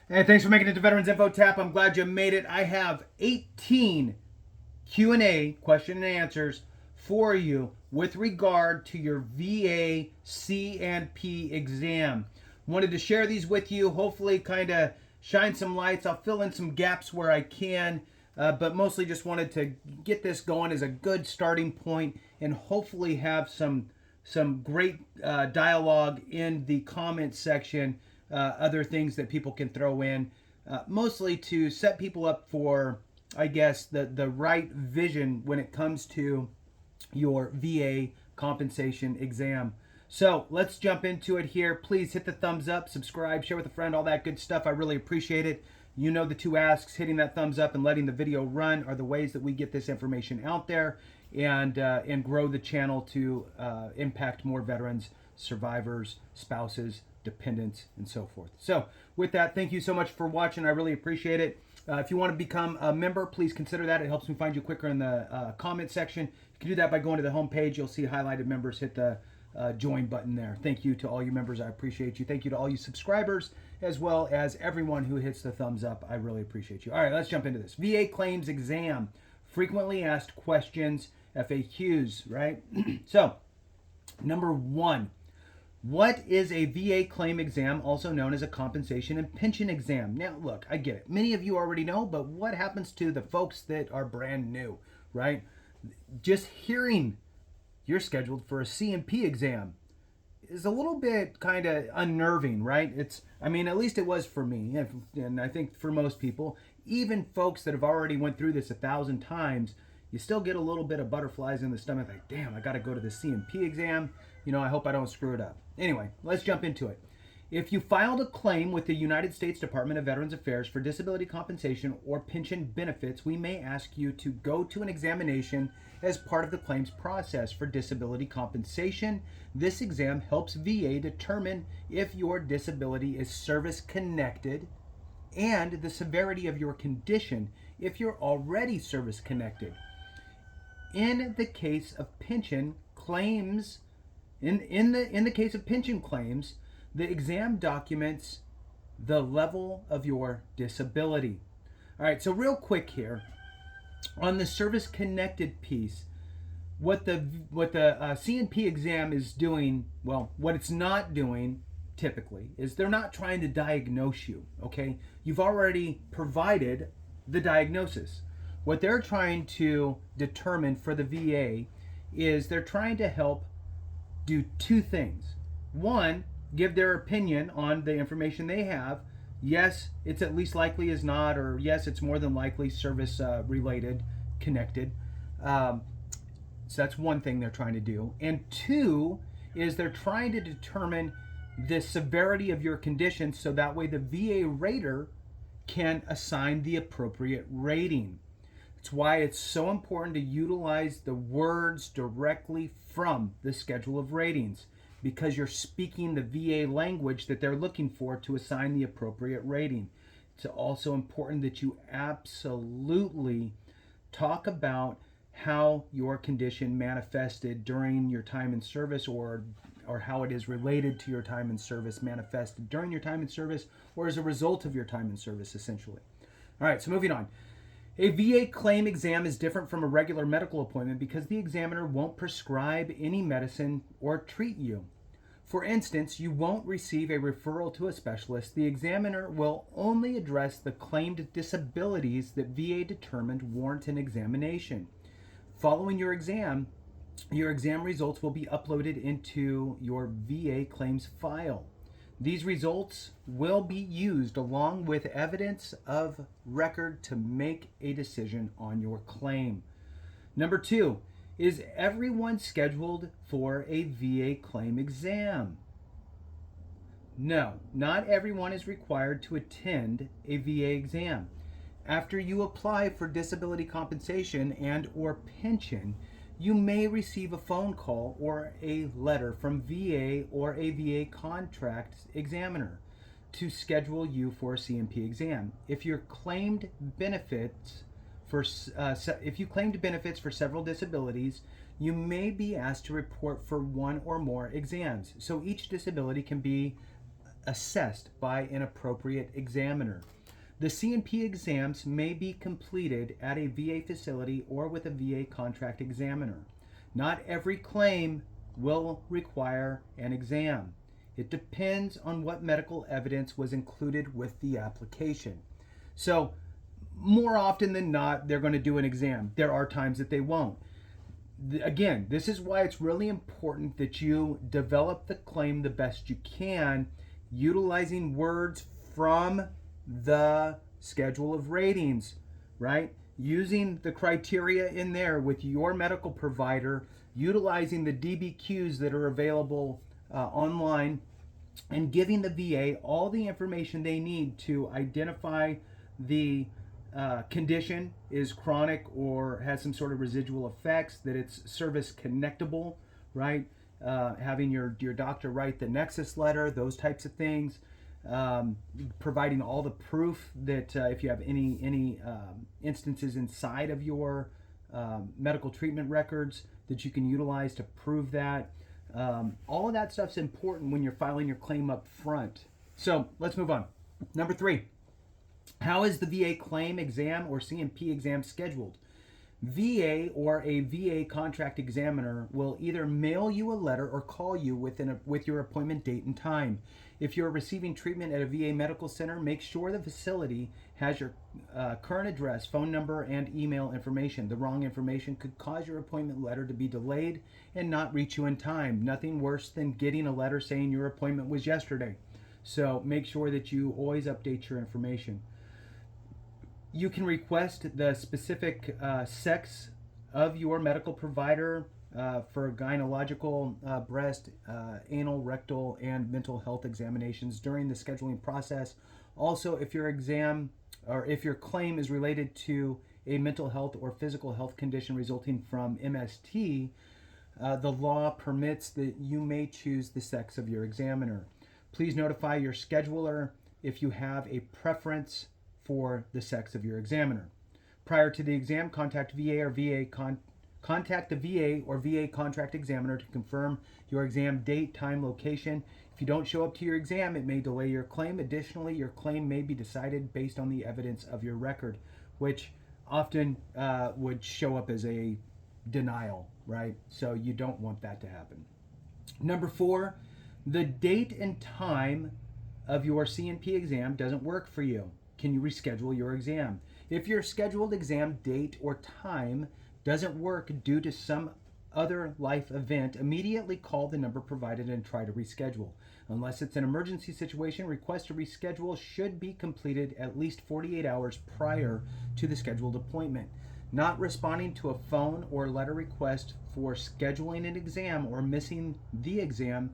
Hey, thanks for making it to Veterans Info Tap. I'm glad you made it. I have 18 Q&A, question and answers, for you with regard to your VA C&P exam. Wanted to share these with you, hopefully kind of shine some lights. I'll fill in some gaps where I can, but mostly just wanted to get this going as a good starting point and hopefully have some great dialogue in the comment section, other things that people can throw in, mostly to set people up for, I guess, the right vision when it comes to your VA compensation exam. So let's jump into it here. Please hit the thumbs up, subscribe, share with a friend, all that good stuff. I really appreciate it. You know the two asks: hitting that thumbs up and letting the video run are the ways that we get this information out there and grow the channel to impact more veterans, survivors, spouses, dependents, and so forth. So with that, thank you so much for watching. I really appreciate it. If you want to become a member, please consider that. It helps me find you quicker in the comment section. You can do that by going to the home page. You'll see highlighted members. Hit the join button there. Thank you to all you members. I appreciate you. Thank you to all you subscribers, as well as everyone who hits the thumbs up. I really appreciate you. All right, let's jump into this. VA claims exam. Frequently asked questions, FAQs, right? So, number one, what is a VA claim exam, also known as a compensation and pension exam? Now, look, I get it. Many of you already know, but what happens to the folks that are brand new, right? Just hearing you're scheduled for a C&P exam is a little bit kind of unnerving, right? I mean, at least it was for me, and I think for most people, even folks that have already went through this 1,000 times, you still get a little bit of butterflies in the stomach, like, damn, I got to go to the C&P exam. I hope I don't screw it up. Anyway, let's jump into it. If you filed a claim with the United States Department of Veterans Affairs for disability compensation or pension benefits, we may ask you to go to an examination as part of the claims process for disability compensation. This exam helps VA determine if your disability is service-connected and the severity of your condition if you're already service-connected. In the case of pension claims, in the case of pension claims, the exam documents the level of your disability. All right, so real quick here on the service-connected piece, what the C&P exam is doing, well, what it's not doing typically is they're not trying to diagnose you. Okay, you've already provided the diagnosis. What they're trying to determine for the VA is they're trying to help do two things. One, give their opinion on the information they have. Yes, it's at least likely as not, or yes, it's more than likely service related, connected. So that's one thing they're trying to do. And two is they're trying to determine the severity of your condition so that way the VA rater can assign the appropriate rating. That's why it's so important to utilize the words directly from the schedule of ratings, because you're speaking the VA language that they're looking for to assign the appropriate rating. It's also important that you absolutely talk about how your condition manifested during your time in service, or how it is related to your time in service, manifested during your time in service, or as a result of your time in service, essentially. All right, so moving on. A VA claim exam is different from a regular medical appointment because the examiner won't prescribe any medicine or treat you. For instance, you won't receive a referral to a specialist. The examiner will only address the claimed disabilities that VA determined warrant an examination. Following your exam results will be uploaded into your VA claims file. These results will be used along with evidence of record to make a decision on your claim. Number two, is everyone scheduled for a VA claim exam? No, not everyone is required to attend a VA exam. After you apply for disability compensation and or pension, you may receive a phone call or a letter from VA or a VA contract examiner to schedule you for a C&P exam. If you claimed benefits for several disabilities, you may be asked to report for one or more exams. So each disability can be assessed by an appropriate examiner. The C&P exams may be completed at a VA facility or with a VA contract examiner. Not every claim will require an exam. It depends on what medical evidence was included with the application. So, more often than not, they're going to do an exam. There are times that they won't. Again, this is why it's really important that you develop the claim the best you can, utilizing words from the schedule of ratings, right? Using the criteria in there with your medical provider, utilizing the DBQs that are available online, and giving the VA all the information they need to identify the condition is chronic or has some sort of residual effects, that it's service connectable, right? Having your doctor write the Nexus Letter, those types of things. Providing all the proof that if you have any instances inside of your medical treatment records that you can utilize to prove that. All of that stuff's important when you're filing your claim up front. So let's move on. Number 3, how is the VA claim exam or C&P exam scheduled? VA or a VA contract examiner will either mail you a letter or call you with your appointment date and time. If you're receiving treatment at a VA medical center, make sure the facility has your current address, phone number, and email information. The wrong information could cause your appointment letter to be delayed and not reach you in time. Nothing worse than getting a letter saying your appointment was yesterday. So make sure that you always update your information. You can request the specific sex of your medical provider for gynecological, breast, anal, rectal, and mental health examinations during the scheduling process. Also, if your exam or if your claim is related to a mental health or physical health condition resulting from MST, the law permits that you may choose the sex of your examiner. Please notify your scheduler if you have a preference for the sex of your examiner. Prior to the exam, contact the VA or VA contract examiner to confirm your exam date, time, location. If you don't show up to your exam, it may delay your claim. Additionally, your claim may be decided based on the evidence of your record, which often would show up as a denial, right? So you don't want that to happen. Number 4, the date and time of your C&P exam doesn't work for you. Can you reschedule your exam? If your scheduled exam date or time doesn't work due to some other life event, immediately call the number provided and try to reschedule. Unless it's an emergency situation, request to reschedule should be completed at least 48 hours prior to the scheduled appointment. Not responding to a phone or letter request for scheduling an exam or missing the exam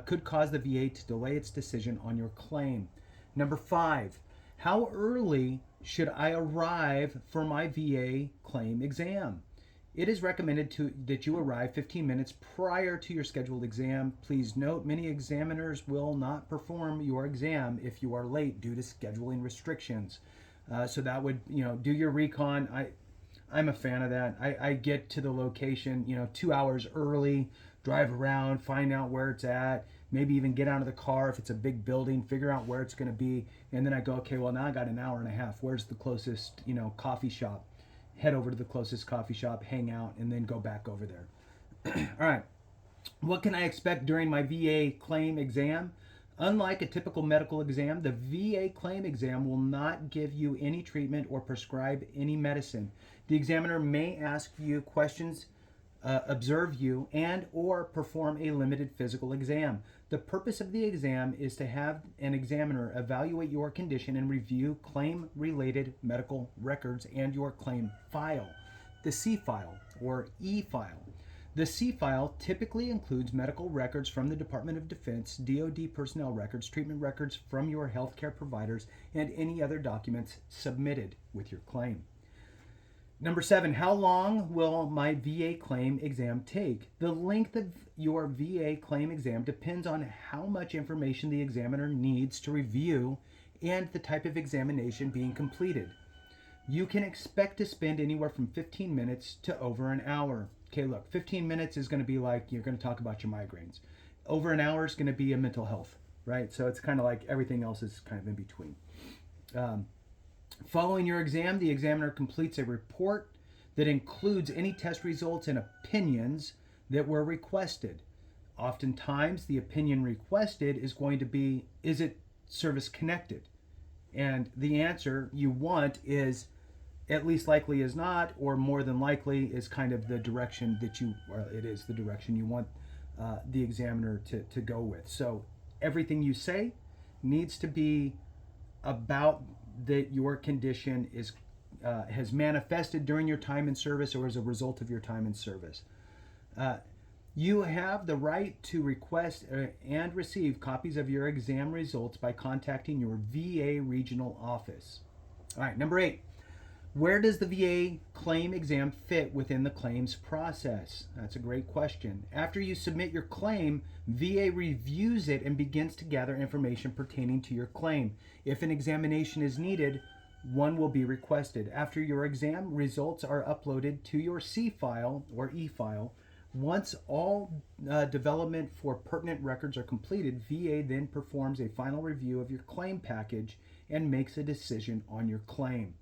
could cause the VA to delay its decision on your claim. Number 5, how early should I arrive for my VA claim exam? It is recommended that you arrive 15 minutes prior to your scheduled exam. Please note, many examiners will not perform your exam if you are late due to scheduling restrictions. So that would, do your recon. I'm a fan of that. I get to the location, 2 hours early, drive around, find out where it's at, maybe even get out of the car if it's a big building, figure out where it's going to be, and then I go, okay, well, now I got an hour and a half. Where's the closest, coffee shop? Head over to the closest coffee shop, hang out, and then go back over there. All right. What can I expect during my VA claim exam? Unlike a typical medical exam, the VA claim exam will not give you any treatment or prescribe any medicine. The examiner may ask you questions, observe you, and or perform a limited physical exam. The purpose of the exam is to have an examiner evaluate your condition and review claim-related medical records and your claim file, the C file or E file. The C file typically includes medical records from the Department of Defense, DoD personnel records, treatment records from your healthcare providers, and any other documents submitted with your claim. Number 7, how long will my VA claim exam take? The length of your VA claim exam depends on how much information the examiner needs to review and the type of examination being completed. You can expect to spend anywhere from 15 minutes to over an hour. Okay, look, 15 minutes is going to be like you're going to talk about your migraines. Over an hour is going to be a mental health right? So it's kind of like everything else is kind of in between. Following your exam, the examiner completes a report that includes any test results and opinions that were requested. Oftentimes, the opinion requested is going to be, is it service connected? And the answer you want is at least likely is not, or more than likely is kind of the direction that it is the direction you want the examiner to go with. So everything you say needs to be about that your condition is has manifested during your time in service or as a result of your time in service. You have the right to request and receive copies of your exam results by contacting your VA regional office. All right, number 8. Where does the VA claim exam fit within the claims process? That's a great question. After you submit your claim, VA reviews it and begins to gather information pertaining to your claim. If an examination is needed, one will be requested. After your exam results are uploaded to your C file or E file, once all development for pertinent records are completed, VA then performs a final review of your claim package and makes a decision on your claim.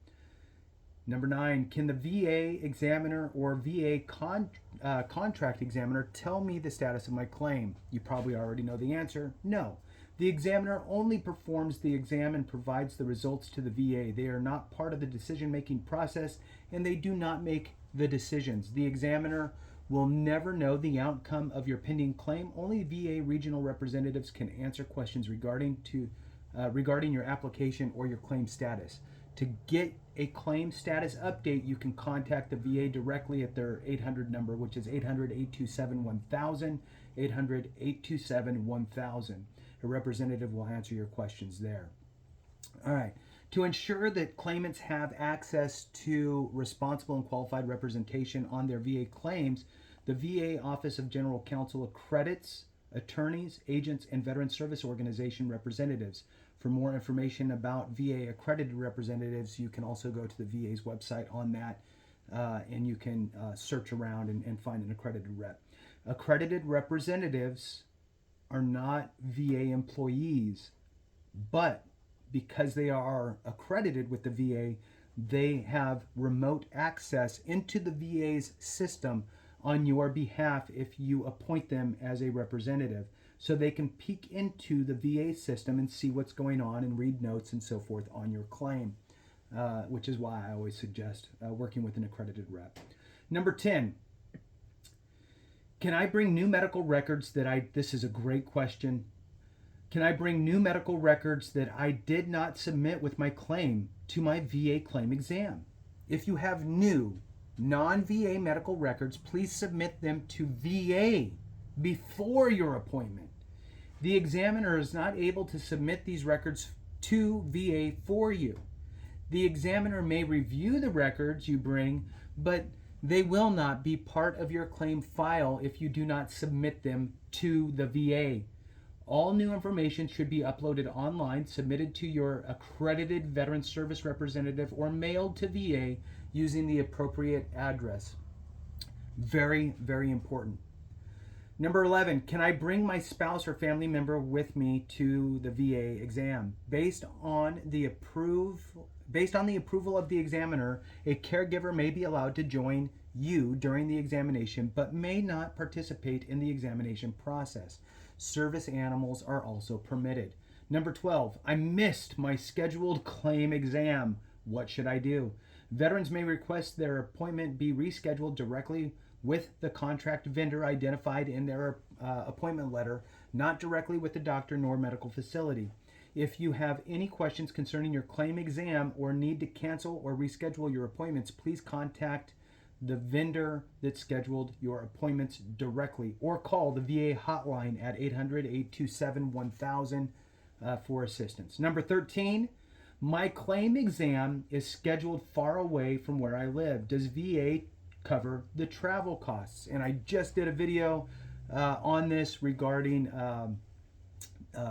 Number 9, can the VA examiner or VA contract examiner tell me the status of my claim? You probably already know the answer. No. The examiner only performs the exam and provides the results to the VA. They are not part of the decision-making process, and they do not make the decisions. The examiner will never know the outcome of your pending claim. Only VA regional representatives can answer questions regarding your application or your claim status. To get a claim status update, you can contact the VA directly at their 800 number, which is 800-827-1000, 800-827-1000. A representative will answer your questions there. All right. To ensure that claimants have access to responsible and qualified representation on their VA claims, the VA Office of General Counsel accredits attorneys, agents, and Veteran Service Organization representatives. For more information about VA accredited representatives, you can also go to the VA's website on that, and you can search around and find an accredited rep. Accredited representatives are not VA employees, but because they are accredited with the VA, they have remote access into the VA's system on your behalf if you appoint them as a representative. So they can peek into the VA system and see what's going on and read notes and so forth on your claim, which is why I always suggest working with an accredited rep. Number 10, can I bring new medical records this is a great question. Can I bring new medical records that I did not submit with my claim to my VA claim exam? If you have new non-VA medical records, please submit them to VA before your appointment. The examiner is not able to submit these records to VA for you. The examiner may review the records you bring, but they will not be part of your claim file if you do not submit them to the VA. All new information should be uploaded online, submitted to your accredited veteran service representative, or mailed to VA using the appropriate address. Very, very important. Number 11, can I bring my spouse or family member with me to the VA exam? Based on the approval of the examiner, a caregiver may be allowed to join you during the examination, but may not participate in the examination process. Service animals are also permitted. Number 12, I missed my scheduled claim exam. What should I do? Veterans may request their appointment be rescheduled directly with the contract vendor identified in their appointment letter, not directly with the doctor nor medical facility. If you have any questions concerning your claim exam or need to cancel or reschedule your appointments, please contact the vendor that scheduled your appointments directly, or call the VA hotline at 800-827-1000 for assistance. Number 13, my claim exam is scheduled far away from where I live. Does VA cover the travel costs? And I just did a video on this regarding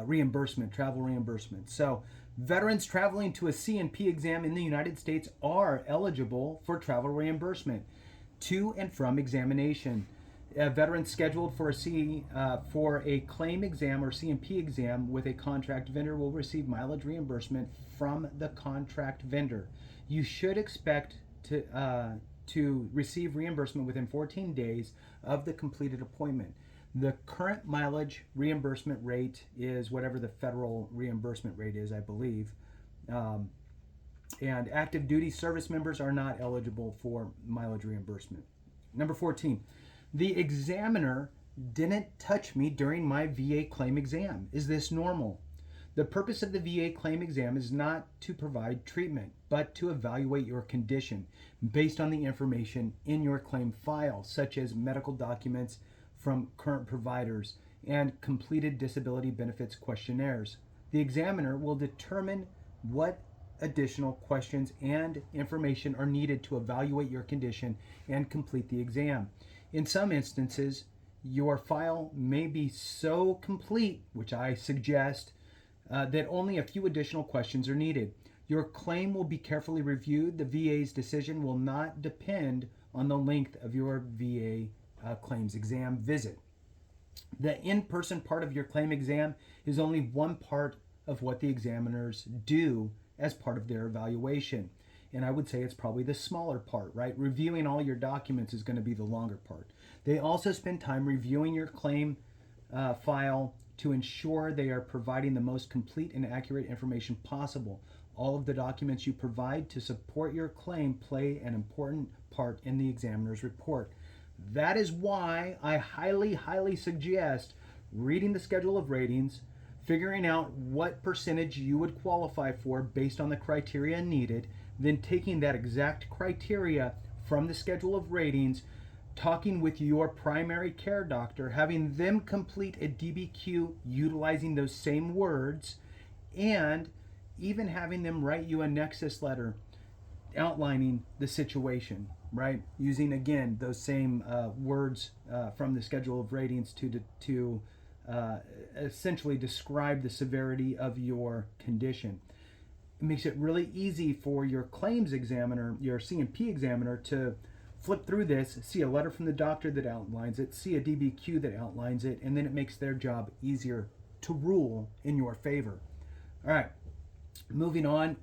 reimbursement, travel reimbursement. So veterans traveling to a C&P exam in the United States are eligible for travel reimbursement to and from examination. A veteran scheduled for for a claim exam or C&P exam with a contract vendor will receive mileage reimbursement from the contract vendor. You should expect to receive reimbursement within 14 days of the completed appointment. The current mileage reimbursement rate is whatever the federal reimbursement rate is, I believe. And active duty service members are not eligible for mileage reimbursement. Number 14, the examiner didn't touch me during my VA claim exam. Is this normal? The purpose of the VA claim exam is not to provide treatment, but to evaluate your condition based on the information in your claim file, such as medical documents from current providers and completed disability benefits questionnaires. The examiner will determine what additional questions and information are needed to evaluate your condition and complete the exam. In some instances, your file may be so complete, which I suggest, that only a few additional questions are needed. Your claim will be carefully reviewed. The VA's decision will not depend on the length of your VA claims exam visit. The in-person part of your claim exam is only one part of what the examiners do as part of their evaluation. And I would say it's probably the smaller part, right? Reviewing all your documents is going to be the longer part. They also spend time reviewing your claim file to ensure they are providing the most complete and accurate information possible. All of the documents you provide to support your claim play an important part in the examiner's report. That is why I highly suggest reading the schedule of ratings, figuring out what percentage you would qualify for based on the criteria needed, then taking that exact criteria from the schedule of ratings, talking with your primary care doctor, having them complete a DBQ utilizing those same words, and even having them write you a Nexus letter outlining the situation, right? Using, again, those same words from the schedule of ratings to essentially describe the severity of your condition. It makes it really easy for your claims examiner, your C&P examiner, to flip through this, see a letter from the doctor that outlines it, see a DBQ that outlines it, and then it makes their job easier to rule in your favor. All right, moving on.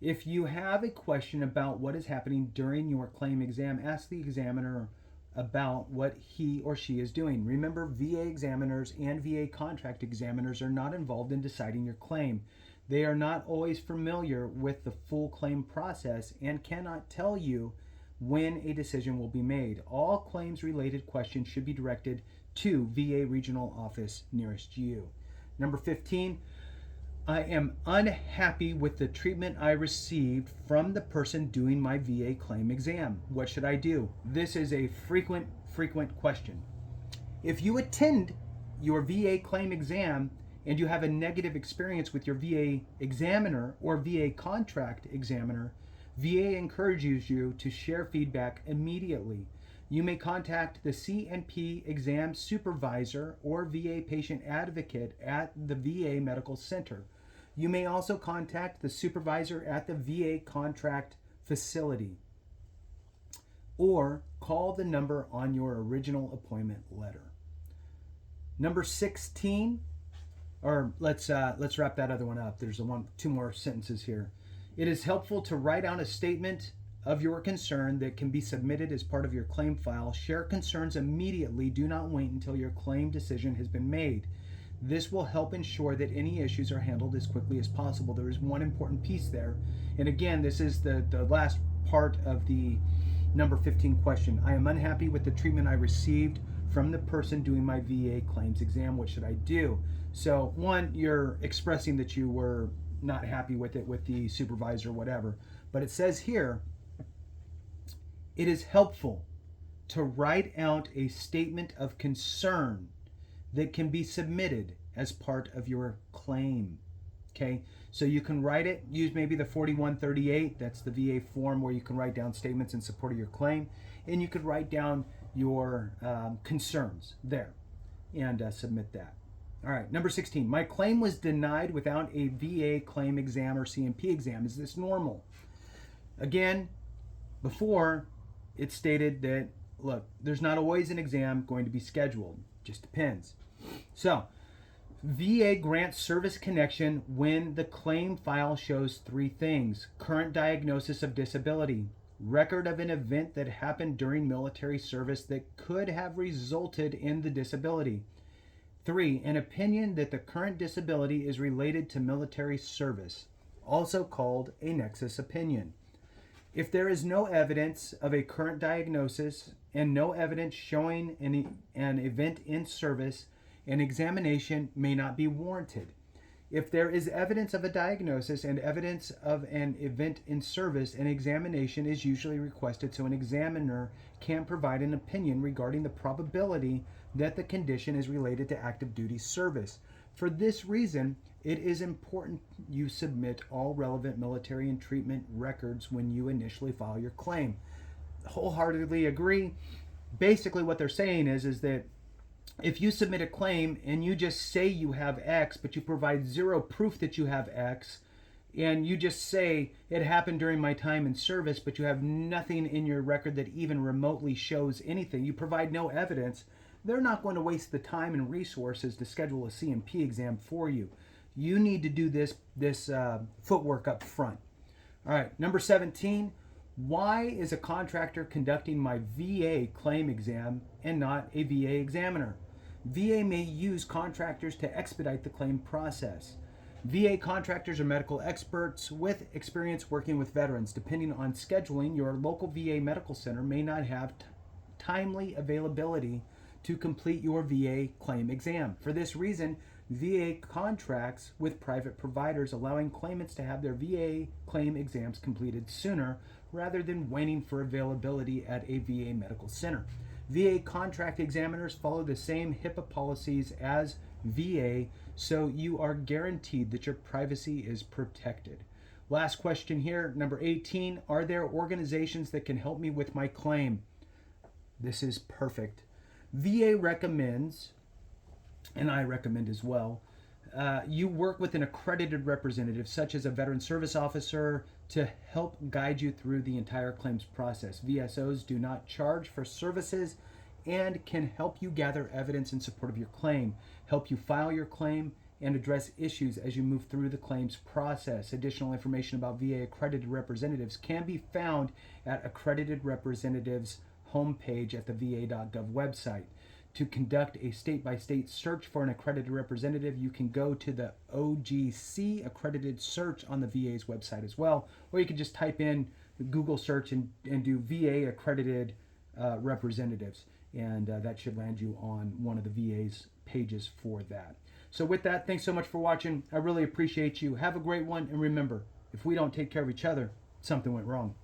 If you have a question about what is happening during your claim exam, ask the examiner about what he or she is doing. Remember, VA examiners and VA contract examiners are not involved in deciding your claim. They are not always familiar with the full claim process and cannot tell you when a decision will be made. All claims related questions should be directed to VA regional office nearest you. Number 15, I am unhappy with the treatment I received from the person doing my VA claim exam. What should I do? This is a frequent question. If you attend your VA claim exam and you have a negative experience with your VA examiner or VA contract examiner, VA encourages you to share feedback immediately. You may contact the C&P exam supervisor or VA patient advocate at the VA Medical Center. You may also contact the supervisor at the VA contract facility or call the number on your original appointment letter. Number 16, or let's wrap that other one up. There's two more sentences here. It is helpful to write out a statement of your concern that can be submitted as part of your claim file. Share concerns immediately. Do not wait until your claim decision has been made. This will help ensure that any issues are handled as quickly as possible. There is one important piece there. And again, this is the last part of the number 15 question. I am unhappy with the treatment I received from the person doing my VA claims exam. What should I do? So one, you're expressing that you were not happy with it with the supervisor or whatever. But it says here, it is helpful to write out a statement of concern that can be submitted as part of your claim. Okay, so you can write it, use maybe the 4138, that's the VA form where you can write down statements in support of your claim, and you could write down your concerns there and submit that. All right, number 16, my claim was denied without a VA claim exam or C&P exam. Is this normal? Again, before, it stated that, look, there's not always an exam going to be scheduled. Just depends. So, VA grants service connection when the claim file shows three things: current diagnosis of disability, record of an event that happened during military service that could have resulted in the disability. 3, an opinion that the current disability is related to military service, also called a nexus opinion. If there is no evidence of a current diagnosis and no evidence showing an event in service, an examination may not be warranted. If there is evidence of a diagnosis and evidence of an event in service, an examination is usually requested so an examiner can provide an opinion regarding the probability that the condition is related to active duty service. For this reason, it is important you submit all relevant military and treatment records when you initially file your claim. Wholeheartedly agree. Basically what they're saying is that if you submit a claim and you just say you have X, but you provide zero proof that you have X, and you just say it happened during my time in service, but you have nothing in your record that even remotely shows anything, you provide no evidence, they're not going to waste the time and resources to schedule a C&P exam for you. You need to do this footwork up front. All right, number 17, why is a contractor conducting my VA claim exam and not a VA examiner? VA may use contractors to expedite the claim process. VA contractors are medical experts with experience working with veterans. Depending on scheduling, your local VA medical center may not have timely availability to complete your VA claim exam. For this reason, VA contracts with private providers, allowing claimants to have their VA claim exams completed sooner rather than waiting for availability at a VA medical center. VA contract examiners follow the same HIPAA policies as VA, so you are guaranteed that your privacy is protected. Last question here, number 18, are there organizations that can help me with my claim? This is perfect. VA recommends, and I recommend as well, you work with an accredited representative, such as a veteran service officer, to help guide you through the entire claims process. VSOs do not charge for services and can help you gather evidence in support of your claim, help you file your claim, and address issues as you move through the claims process. Additional information about VA accredited representatives can be found at accredited representatives homepage at the va.gov website. To conduct a state-by-state search for an accredited representative, you can go to the OGC accredited search on the VA's website as well, or you can just type in Google search and do VA accredited representatives, and that should land you on one of the VA's pages for that. So with that, thanks so much for watching. I really appreciate you. Have a great one, and remember, if we don't take care of each other, something went wrong.